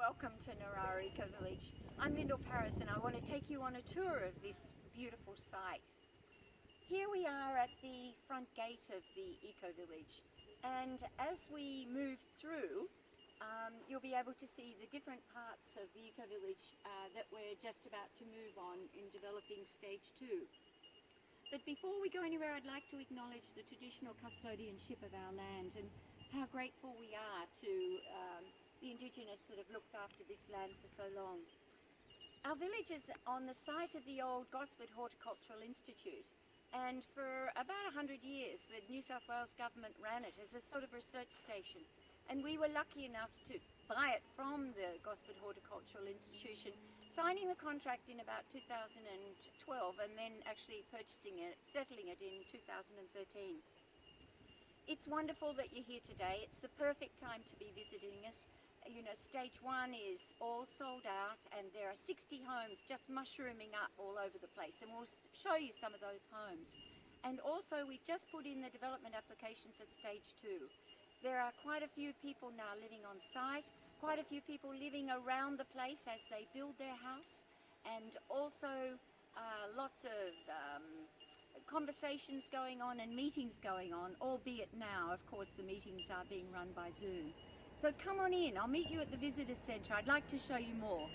welcome to Narara Eco Village. I'm Lyndall and I want to take you on a tour of this beautiful site. Here we are at the front gate of the Eco Village, and as we move through you'll be able to see the different parts of the Eco Village that we're just about to move on in developing stage 2. But before we go anywhere, I'd like to acknowledge the traditional custodianship of our land and how grateful we are to the Indigenous that have looked after this land for so long. Our village is on the site of the old Gosford Horticultural Institute, and for about 100 years the New South Wales government ran it as a sort of research station, and we were lucky enough to buy it from the Gosford Horticultural Institution, signing the contract in about 2012 and then actually purchasing it, settling it in 2013. It's wonderful that you're here today. It's the perfect time to be visiting us. You know, stage 1 is all sold out and there are 60 homes just mushrooming up all over the place, and we'll show you some of those homes. And also we've just put in the development application for stage 2. There are quite a few people now living on site, quite a few people living around the place as they build their house, and also lots of conversations going on and meetings going on, albeit now, of course, the meetings are being run by Zoom. So come on in, I'll meet you at the Visitor Centre. I'd like to show you more.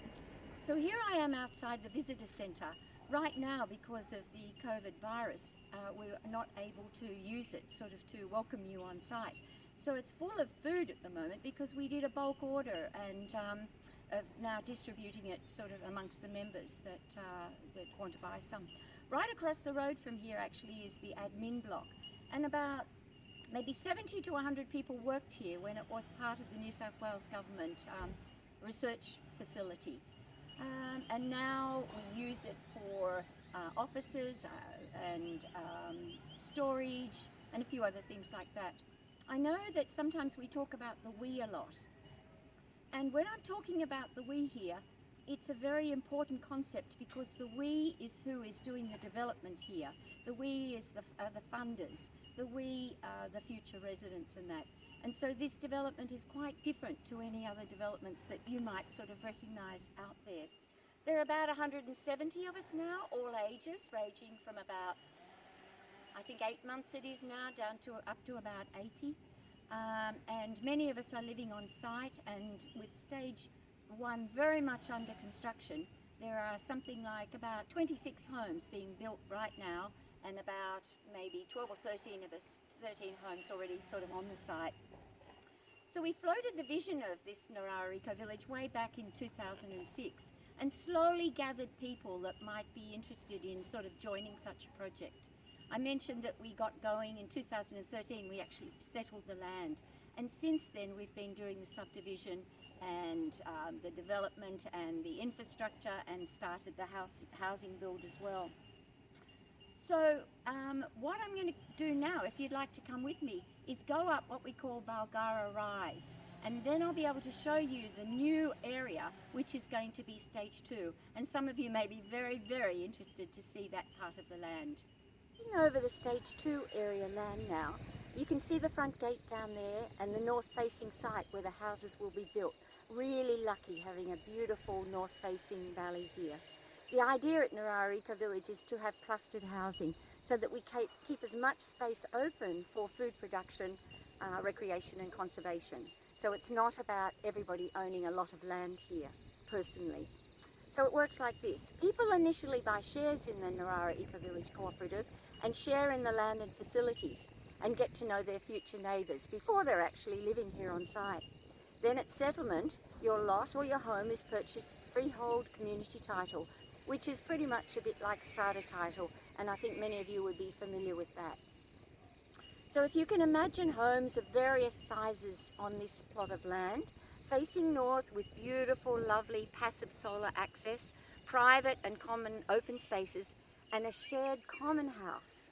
So here I am outside the Visitor Centre. Right now, because of the COVID virus, we're not able to use it sort of to welcome you on site. So it's full of food at the moment because we did a bulk order and now distributing it sort of amongst the members that want to buy some. Right across the road from here actually is the admin block, and about maybe 70 to 100 people worked here when it was part of the New South Wales government research facility. And now we use it for offices and storage and a few other things like that. I know that sometimes we talk about the we a lot. And when I'm talking about the we here, it's a very important concept because the we is who is doing the development here. The we is the funders. The we are the future residents and that. And so this development is quite different to any other developments that you might sort of recognise out there. There are about 170 of us now, all ages, ranging from about, I think 8 months it is now, down to up to about 80. And many of us are living on site, and with stage 1 very much under construction, there are something like about 26 homes being built right now, and about maybe 12 or 13 homes already sort of on the site. So we floated the vision of this Narara Eco Village way back in 2006 and slowly gathered people that might be interested in sort of joining such a project. I mentioned that we got going in 2013, we actually settled the land, and since then we've been doing the subdivision and the development and the infrastructure, and started the housing build as well. So what I'm going to do now, if you'd like to come with me, is go up what we call Balgara Rise, and then I'll be able to show you the new area, which is going to be stage 2, and some of you may be very, very interested to see that part of the land. Looking over the stage 2 area land now, you can see the front gate down there and the north-facing site where the houses will be built. Really lucky having a beautiful north-facing valley here. The idea at Narara Eco Village is to have clustered housing so that we keep as much space open for food production, recreation and conservation. So it's not about everybody owning a lot of land here, personally. So it works like this. People initially buy shares in the Narara Eco Village Cooperative and share in the land and facilities and get to know their future neighbours before they're actually living here on site. Then at settlement, your lot or your home is purchased freehold community title, which is pretty much a bit like strata title, and I think many of you would be familiar with that. So if you can imagine homes of various sizes on this plot of land, facing north with beautiful, lovely passive solar access, private and common open spaces, and a shared common house.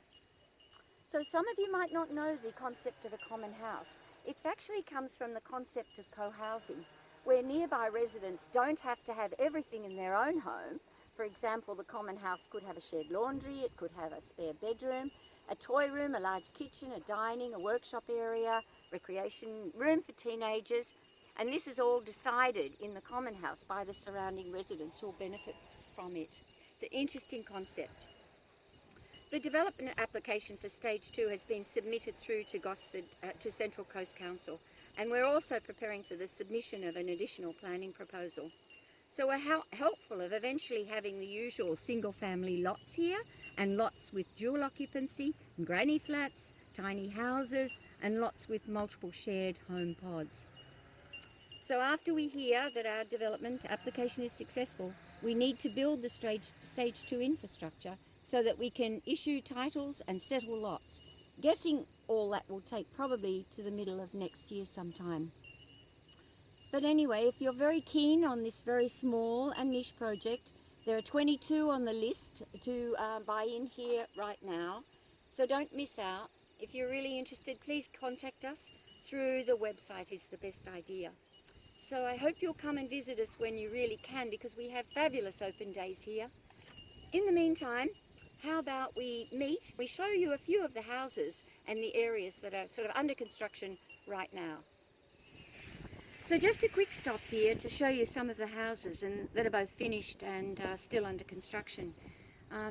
So some of you might not know the concept of a common house. It actually comes from the concept of co-housing, where nearby residents don't have to have everything in their own home. For example, the common house could have a shared laundry, it could have a spare bedroom, a toy room, a large kitchen, a dining, a workshop area, recreation room for teenagers, And this is all decided in the common house by the surrounding residents who will benefit from it. It's an interesting concept. The development application for Stage 2 has been submitted through to Gosford, to Central Coast Council, and we're also preparing for the submission of an additional planning proposal. So we're helpful of eventually having the usual single family lots here, and lots with dual occupancy, and granny flats, tiny houses, and lots with multiple shared home pods. So after we hear that our development application is successful, we need to build the stage 2 infrastructure so that we can issue titles and settle lots. Guessing all that will take probably to the middle of next year sometime. But anyway, if you're very keen on this very small and niche project, there are 22 on the list to buy in here right now. So don't miss out. If you're really interested, please contact us through the website is the best idea. So I hope you'll come and visit us when you really can, because we have fabulous open days here. In the meantime, how about we meet? We show you a few of the houses and the areas that are sort of under construction right now. So just a quick stop here to show you some of the houses that are both finished and still under construction.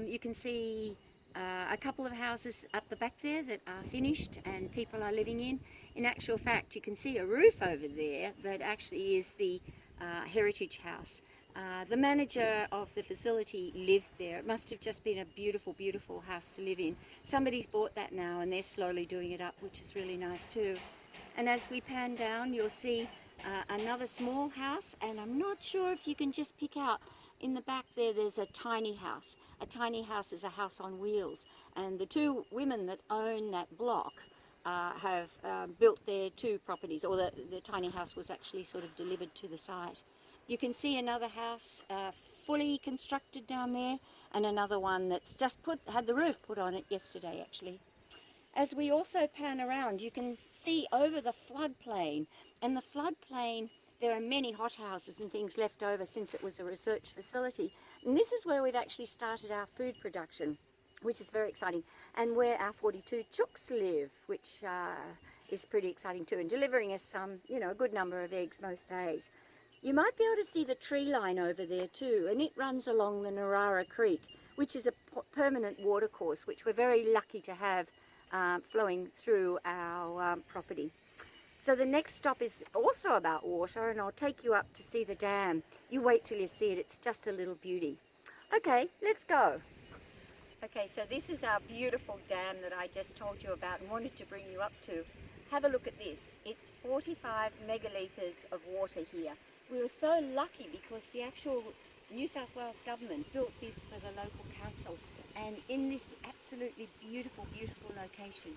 You can see a couple of houses up the back there that are finished and people are living in. In actual fact, you can see a roof over there that actually is the heritage house. The manager of the facility lived there. It must have just been a beautiful, beautiful house to live in. Somebody's bought that now and they're slowly doing it up, which is really nice too. And as we pan down, you'll see another small house, and I'm not sure if you can just pick out in the back there's a tiny house. A tiny house is a house on wheels, and the two women that own that block have built their two properties, or the tiny house was actually sort of delivered to the site. You can see another house fully constructed down there, and another one that's just had the roof put on it yesterday actually. As we also pan around, you can see over the floodplain, and the floodplain, there are many hothouses and things left over since it was a research facility. And this is where we've actually started our food production, which is very exciting, and where our 42 chooks live, which is pretty exciting too, and delivering us some, a good number of eggs most days. You might be able to see the tree line over there too, and it runs along the Narara Creek, which is a permanent watercourse, which we're very lucky to have flowing through our property. So the next stop is also about water, and I'll take you up to see the dam. You wait till you see it, it's just a little beauty. Okay, let's go. Okay, so this is our beautiful dam that I just told you about and wanted to bring you up to. Have a look at this. It's 45 megalitres of water here. We were so lucky because the actual New South Wales government built this for the local council, and in this absolutely beautiful, beautiful location.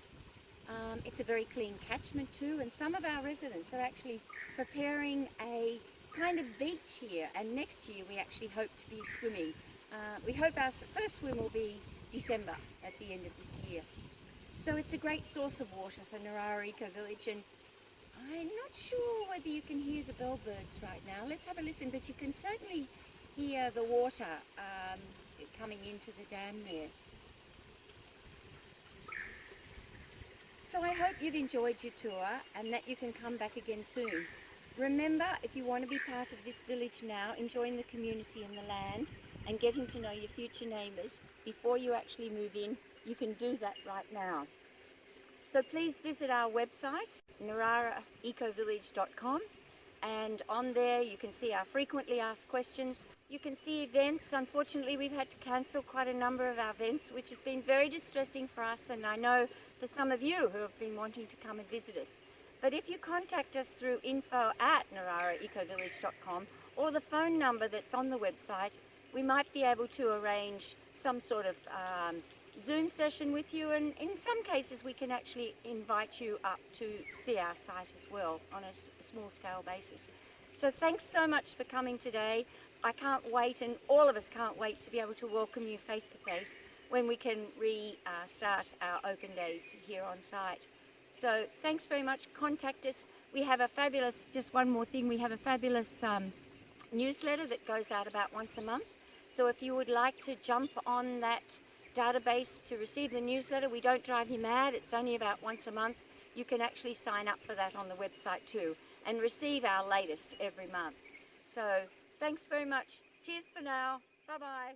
It's a very clean catchment too, and some of our residents are actually preparing a kind of beach here, and next year we actually hope to be swimming. We hope our first swim will be December at the end of this year. So it's a great source of water for Narara Eco Village, and I'm not sure whether you can hear the bellbirds right now. Let's have a listen, but you can certainly hear the water coming into the dam there. So I hope you've enjoyed your tour and that you can come back again soon. Remember, if you want to be part of this village now, enjoying the community and the land and getting to know your future neighbours before you actually move in, you can do that right now. So please visit our website, nararaecovillage.com, and on there you can see our frequently asked questions. You can see events. Unfortunately, we've had to cancel quite a number of our events, which has been very distressing for us, and I know for some of you who have been wanting to come and visit us. But if you contact us through info@nararaecovillage.com or the phone number that's on the website, we might be able to arrange some sort of Zoom session with you, and in some cases we can actually invite you up to see our site as well on a small scale basis. So thanks so much for coming today. I can't wait, and all of us can't wait to be able to welcome you face to face when we can restart our open days here on site. So thanks very much. Contact us. We have a fabulous, just one more thing, we have a fabulous newsletter that goes out about once a month. So if you would like to jump on that database to receive the newsletter, we don't drive you mad, it's only about once a month. You can actually sign up for that on the website too. and receive our latest every month. So thanks very much. Cheers for now. Bye-bye.